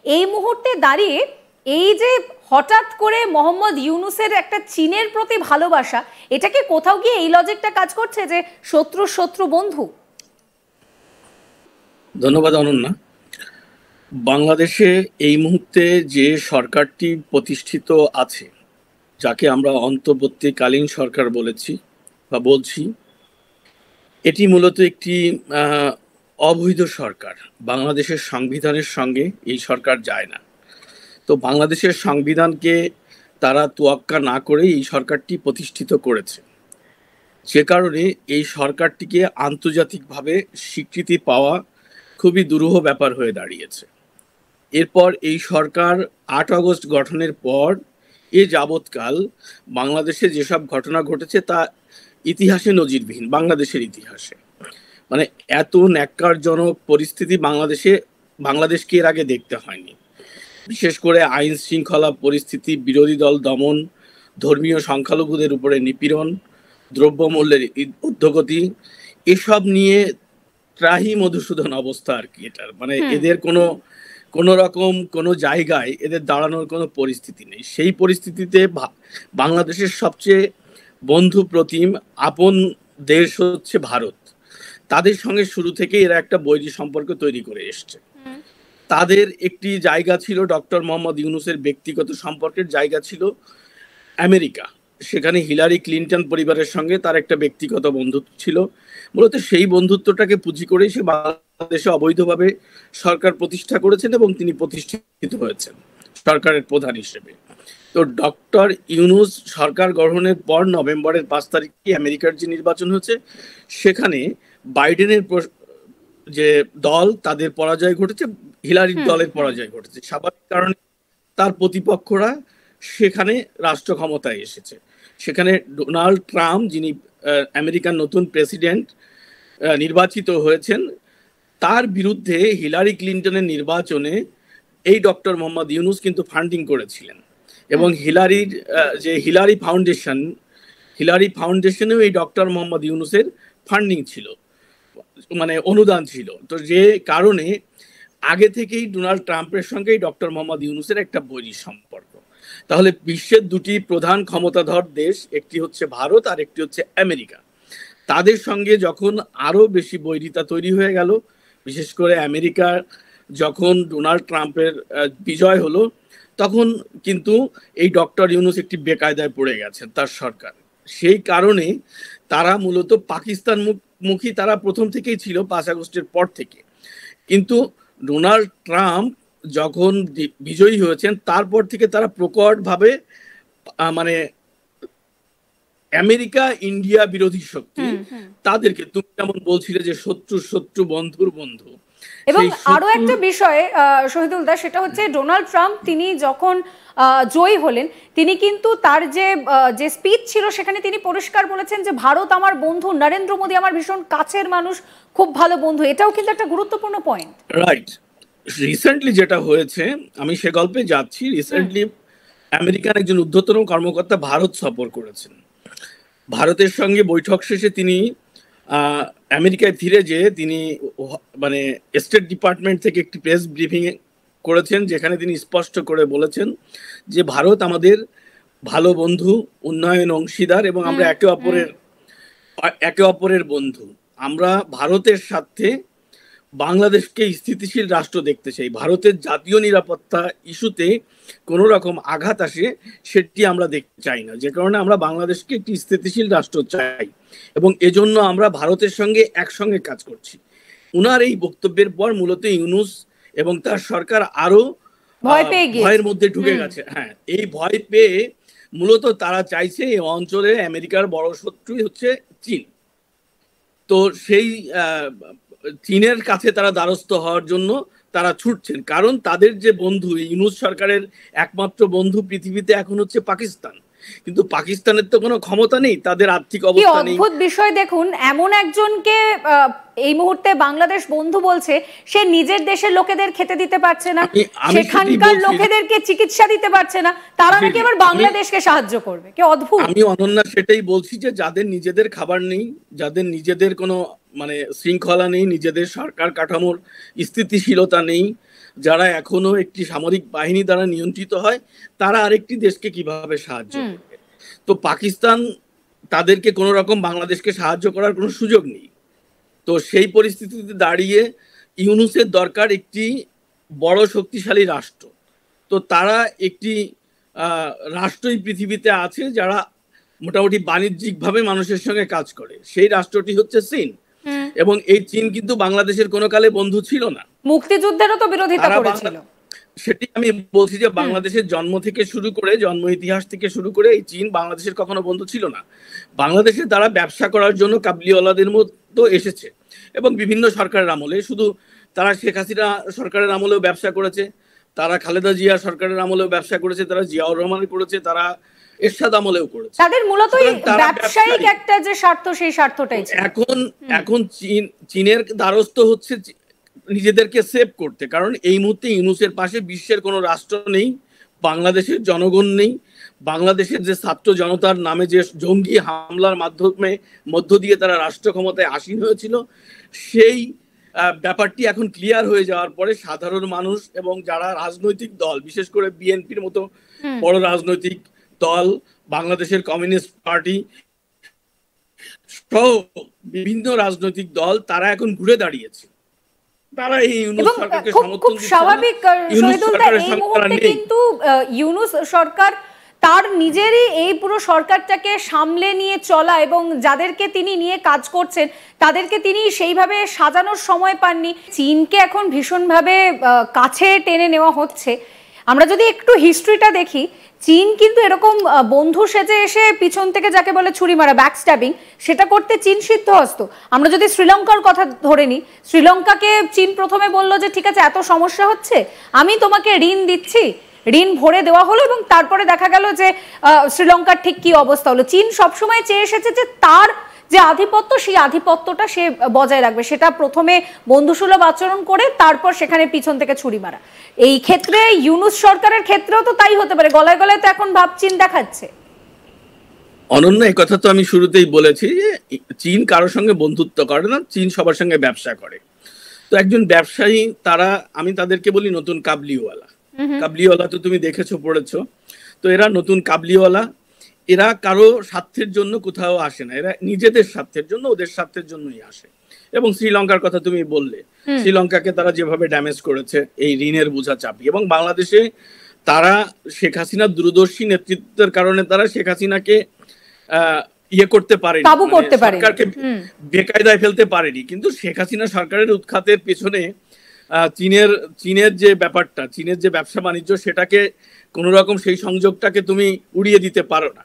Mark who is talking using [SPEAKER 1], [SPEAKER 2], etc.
[SPEAKER 1] এই মুহূর্তে দাঁড়িয়ে এই যে হঠাৎ করে মোহাম্মদ ইউনূসের একটা চীনের প্রতি ভালোবাসা, এটা কি কোথাও গিয়ে এই লজিকটা কাজ করছে যে শত্রু শত্রু বন্ধু?
[SPEAKER 2] ধন্যবাদ অনন্যা। বাংলাদেশে এই মুহূর্তে যে সরকারটি প্রতিষ্ঠিত আছে, যাকে আমরা অন্তর্বর্তীকালীন সরকার বলেছি বা বলছি, এটি মূলত একটি অবৈধ সরকার। বাংলাদেশের সংবিধানের সঙ্গে এই সরকার যায় না। তো বাংলাদেশের সংবিধানকে তারা তোয়াক্কা না করে এই সরকারটি প্রতিষ্ঠিত করেছে, যে কারণে এই সরকারটিকে আন্তর্জাতিকভাবে স্বীকৃতি পাওয়া খুবই দুরূহ ব্যাপার হয়ে দাঁড়িয়েছে। এরপর এই সরকার ৮ আগস্ট গঠনের পর এ যাবৎকাল বাংলাদেশে যেসব ঘটনা ঘটেছে তা ইতিহাসে নজিরবিহীন। বাংলাদেশের ইতিহাসে মানে এত ন্যাক্কারজনক পরিস্থিতি বাংলাদেশকে এর আগে দেখতে হয়নি। বিশেষ করে আইন শৃঙ্খলা পরিস্থিতি, বিরোধী দল দমন, ধর্মীয় সংখ্যালঘুদের উপরে নিপীড়ন, দ্রব্যমূল্যের ঊর্ধ্বগতি, এসব নিয়ে ত্রাহি মধুসূদন অবস্থা আর কি। এটার মানে এদের কোনো রকম কোনো জায়গায় এদের দাঁড়ানোর কোনো পরিস্থিতি নেই। সেই পরিস্থিতিতে বাংলাদেশের সবচেয়ে বন্ধু প্রতিম আপন দেশ হচ্ছে ভারত। তাদের সঙ্গে শুরু থেকে এরা একটা বৈরী সম্পর্ক তৈরি করে এসছে। তাদের একটি জায়গা ছিল, ডক্টর মোহাম্মদ ইউনূসের ব্যক্তিগত সম্পর্কের জায়গা ছিল আমেরিকা। সেখানে হিলারি ক্লিন্টন পরিবারের সঙ্গে তার একটা ব্যক্তিগত বন্ধুত্ব ছিল। মূলত সেই বন্ধুত্বটাকে পুঁজি করেই সে বাংলাদেশে অবৈধভাবে সরকার প্রতিষ্ঠা করেছেন এবং তিনি প্রতিষ্ঠিত হয়েছেন সরকারের প্রধান হিসেবে। তো ডক্টর ইউনূস সরকার গঠনের পর নভেম্বরের 5 তারিখে আমেরিকার যে নির্বাচন হয়েছে, সেখানে বাইডেনের যে দল তাদের পরাজয় ঘটেছে, হিলারির দলের পরাজয় ঘটেছে। স্বাভাবিক কারণে তার প্রতিপক্ষরা সেখানে রাষ্ট্র ক্ষমতায় এসেছে। সেখানে ডোনাল্ড ট্রাম্প, যিনি আমেরিকার নতুন প্রেসিডেন্ট নির্বাচিত হয়েছেন, তার বিরুদ্ধে হিলারি ক্লিন্টনের নির্বাচনে এই ডক্টর মোহাম্মদ ইউনূস কিন্তু ফান্ডিং করেছিলেন এবং হিলারির যে হিলারি ফাউন্ডেশনেও এই ডক্টর মোহাম্মদ ইউনূসের ফান্ডিং ছিল, মানে অনুদান ছিল। তো যে কারণে আগে থেকেই ডোনাল্ড ট্রাম্পের সঙ্গে ডক্টর মোহাম্মদ ইউনূসের একটা বৈরী সম্পর্ক। তাহলে বিশ্বের দুটি প্রধান ক্ষমতাধর দেশ, একটি হচ্ছে ভারত আর একটি হচ্ছে আমেরিকা, তাদের সঙ্গে যখন আরো বেশি বৈরিতা তৈরি হয়ে গেল, বিশেষ করে আমেরিকা যখন ডোনাল্ড ট্রাম্পের বিজয় হলো, তখন কিন্তু এই ডক্টর ইউনূস একটি বেকায়দায় পড়ে গেছেন তার সরকার। সেই কারণে তারা মূলত পাকিস্তান মুখী তারা প্রথম থেকেই ছিল, 5 আগস্টের পর থেকে। কিন্তু ডোনাল্ড ট্রাম্প যখন বিজয়ী হয়েছেন, তারপর থেকে তারা প্রকটভাবে মানে আমেরিকা ইন্ডিয়া বিরোধী শক্তি, তাদেরকে তুমি যেমন বলছিলে যে শত্রু শত্রু বন্ধুর বন্ধু।
[SPEAKER 1] এবং আরো একটা বিষয় শহীদুল দা, সেটা হচ্ছে ডোনাল্ড ট্রাম্প তিনি যখন জয়ী হলেন, তিনি কিন্তু তার যে স্পিচ ছিল সেখানে তিনি পরিষ্কার বলেছেন যে ভারত আমার বন্ধু, নরেন্দ্র মোদী আমার ভীষণ কাছের মানুষ, খুব ভালো বন্ধু। এটাও কিন্তু একটা গুরুত্বপূর্ণ পয়েন্ট।
[SPEAKER 2] রাইট। রিসেন্টলি যেটা হয়েছে, আমি সে গল্পে যাচ্ছি। রিসেন্টলি আমেরিকার একজন ঊর্ধ্বতন কর্মকর্তা ভারত সফর করেছেন। ভারতের সঙ্গে বৈঠক শেষে তিনি আমেরিকায় ফিরে যেয়ে তিনি মানে স্টেট ডিপার্টমেন্ট থেকে একটি প্রেস ব্রিফিং করেছেন, যেখানে তিনি স্পষ্ট করে বলেছেন যে ভারত আমাদের ভালো বন্ধু, উন্নয়ন অংশীদার এবং আমরা একে অপরের বন্ধু। আমরা ভারতের সাথে বাংলাদেশকে স্থিতিশীল রাষ্ট্র দেখতে চাই। ভারতের জাতীয় নিরাপত্তা ইস্যুতে কোনো রকম আঘাত আসে সেটি আমরা দেখতে চাই না, যে কারণে আমরা বাংলাদেশকে একটি স্থিতিশীল রাষ্ট্র চাই এবং এজন্য আমরা ভারতের সঙ্গে একসঙ্গে কাজ করছি। উনার এই বক্তব্যের পর মূলত ইউনূস এবং তার সরকার আরো ভয়ের মধ্যে ঢুকে গেছে। হ্যাঁ, এই ভয় পেয়ে মূলত তারা চাইছে এই অঞ্চলে আমেরিকার বড় শত্রুই হচ্ছে চীন। তো সেই চীনের কাছে তারা দ্বারস্থ হওয়ার জন্য তারা ছুটছেন, কারণ তাদের যে বন্ধু, ইউনূস সরকারের একমাত্র বন্ধু পৃথিবীতে এখন হচ্ছে পাকিস্তান। কিন্তু পাকিস্তানের তো কোনো ক্ষমতা নেই, তাদের আর্থিক অবস্থা নেই।
[SPEAKER 1] অদ্ভুত বিষয় দেখুন, এমন একজনকে এই মুহূর্তে বাংলাদেশ বন্ধু বলছে, সে নিজের দেশের লোকেদের খেতে দিতে পারছে না, সেখানকার লোকেদেরকে চিকিৎসা দিতে পারছে না, তারা নাকি আবার বাংলাদেশকে সাহায্য করবে। কি অদ্ভুত!
[SPEAKER 2] আমি অনন্যা সেটাই বলছি যে যাদের নিজেদের খাবার নেই, যাদের নিজেদের কোনো মানে শৃঙ্খলা নেই, নিজেদের সরকার কাঠামোর স্থিতিশীলতা নেই, যারা এখনো একটি সামরিক বাহিনী দ্বারা নিয়ন্ত্রিত হয়, তারা আরেকটি দেশকে কিভাবে সাহায্য করবে? তো পাকিস্তান তাদেরকে কোনো রকম বাংলাদেশকে সাহায্য করার কোনো সুযোগ নেই। তো সেই পরিস্থিতিতে দাঁড়িয়ে ইউনূসের দরকার একটি বড় শক্তিশালী রাষ্ট্র। তো তারা একটি রাষ্ট্রই পৃথিবীতে আছে যারা মোটামুটি বাণিজ্যিকভাবে মানুষের সঙ্গে কাজ করে, সেই রাষ্ট্রটি হচ্ছে চীন। এবং এই চীন কিন্তু বাংলাদেশের কোনো কালে বন্ধু ছিল না,
[SPEAKER 1] মুক্তিযুদ্ধেরও তো বিরোধিতা করেছিল।
[SPEAKER 2] সেটি আমি বলছি যে বাংলাদেশের জন্ম থেকে শুরু করে, জন্ম ইতিহাস থেকে শুরু করে এই চীন বাংলাদেশের কখনো বন্ধু ছিল না। বাংলাদেশে তারা ব্যবসা করার জন্য কাবলিওয়ালাদের মতো এসেছে, এবং বিভিন্ন সরকারের আমলে, শুধু তারা শেখ হাসিনা সরকারের আমলেও ব্যবসা করেছে, তারা খালেদা জিয়া সরকারের আমলেও ব্যবসা করেছে, তারা জিয়াউর রহমানের করেছে, তারা এরশাদ আমলেও করেছে।
[SPEAKER 1] তাদের মূলত ব্যবসায়িক একটা যে স্বার্থ, সেই স্বার্থটাই
[SPEAKER 2] এখন চীনের দ্বারস্থ হচ্ছে নিজেদেরকে সেভ করতে, কারণ এই মুহূর্তে ইউনূসের পাশে বিশ্বের কোনো রাষ্ট্র নেই, বাংলাদেশের জনগণ নেই। বাংলাদেশের যে ছাত্র জনতার নামে যে জঙ্গি হামলার মধ্য দিয়ে তারা রাষ্ট্র ক্ষমতায় আসীন হয়েছিল, সেই ব্যাপারটি এখন ক্লিয়ার হয়ে যাওয়ার পরে সাধারণ মানুষ এবং যারা রাজনৈতিক দল, বিশেষ করে বিএনপির মতো বড় রাজনৈতিক দল, বাংলাদেশের কমিউনিস্ট পার্টি সহ বিভিন্ন রাজনৈতিক দল, তারা এখন ঘুরে দাঁড়িয়েছে। তারা এই ইউনূস সরকারকে সমর্থন দিচ্ছে।
[SPEAKER 1] স্বাভাবিক এই মুহূর্তে কিন্তু ইউনূস সরকার তার নিজেরই এই পুরো সরকারটাকে সামলে নিয়ে চলা এবং যাদেরকে তিনি নিয়ে কাজ করছেন তাদেরকে তিনি সেইভাবে সাজানোর সময় পাননি। চীনকে এখন ভীষণভাবে কাছে টেনে নেওয়া হচ্ছে। আমরা যদি একটু হিস্ট্রিটা দেখি, চীন কিন্তু এরকম বন্ধু সেজে এসে পিছন থেকে যাকে বলে ছুরি মারা, ব্যাক স্ট্যাবিং, সেটা করতে চীন সিদ্ধহস্ত। আমরা যদি শ্রীলঙ্কার কথা ধরে নিই, শ্রীলঙ্কাকে চীন প্রথমে বললো যে ঠিক আছে, এত সমস্যা হচ্ছে, আমি তোমাকে ঋণ দিচ্ছি, ঋণ ভরে দেওয়া হলো, এবং তারপরে দেখা গেল যে শ্রীলঙ্কার ঠিক কি অবস্থা হলো। চীন সবসময় চেয়ে এসেছে যে তার যে আধিপত্য, সেই আধিপত্যটা সে বজায় রাখবে, সেটা প্রথমে বন্ধুসুলভ আচরণ করে, তারপর সেখানে পিছন থেকে ছুরি মারা। এই ক্ষেত্রে ইউনূস সরকারের ক্ষেত্রেও তো তাই হতে পারে, গলায় গলায় তো এখন ভাব চীন দেখাচ্ছে।
[SPEAKER 2] অনন্য, এই কথা তো আমি শুরুতেই বলেছি যে চীন কারোর সঙ্গে বন্ধুত্ব করে না, চীন সবার সঙ্গে ব্যবসা করে। তো একজন ব্যবসায়ী, তারা, আমি তাদেরকে বলি নতুন কাবলিওয়ালা। কাবলিওয়ালা তো তুমি দেখেছো, পড়েছো। তো এরা নতুন কাবলিওয়ালা, এরা কারো স্বার্থের জন্য কোথাও আসে না, এরা নিজেদের স্বার্থের জন্য, ওদের স্বার্থের জন্যই আসে। এবং শ্রীলঙ্কার কথা তুমি বললে, শ্রীলঙ্কাকে তারা যেভাবে ড্যামেজ করেছে এই ঋণের বোঝা চাপিয়ে, এবং বাংলাদেশে তারা শেখ হাসিনার দূরদর্শী নেতৃত্বের কারণে তারা শেখ হাসিনাকে ইয়ে করতে পারেনি, সরকারকে বেকায়দায় ফেলতে পারেনি। কিন্তু শেখ হাসিনা সরকারের উৎখাতের পেছনে চীনের যে ব্যাপারটা, চীনের যে ব্যবসা বাণিজ্য, সেটাকে কোন রকম সেই সংযোগটাকে তুমি উড়িয়ে দিতে পারো না।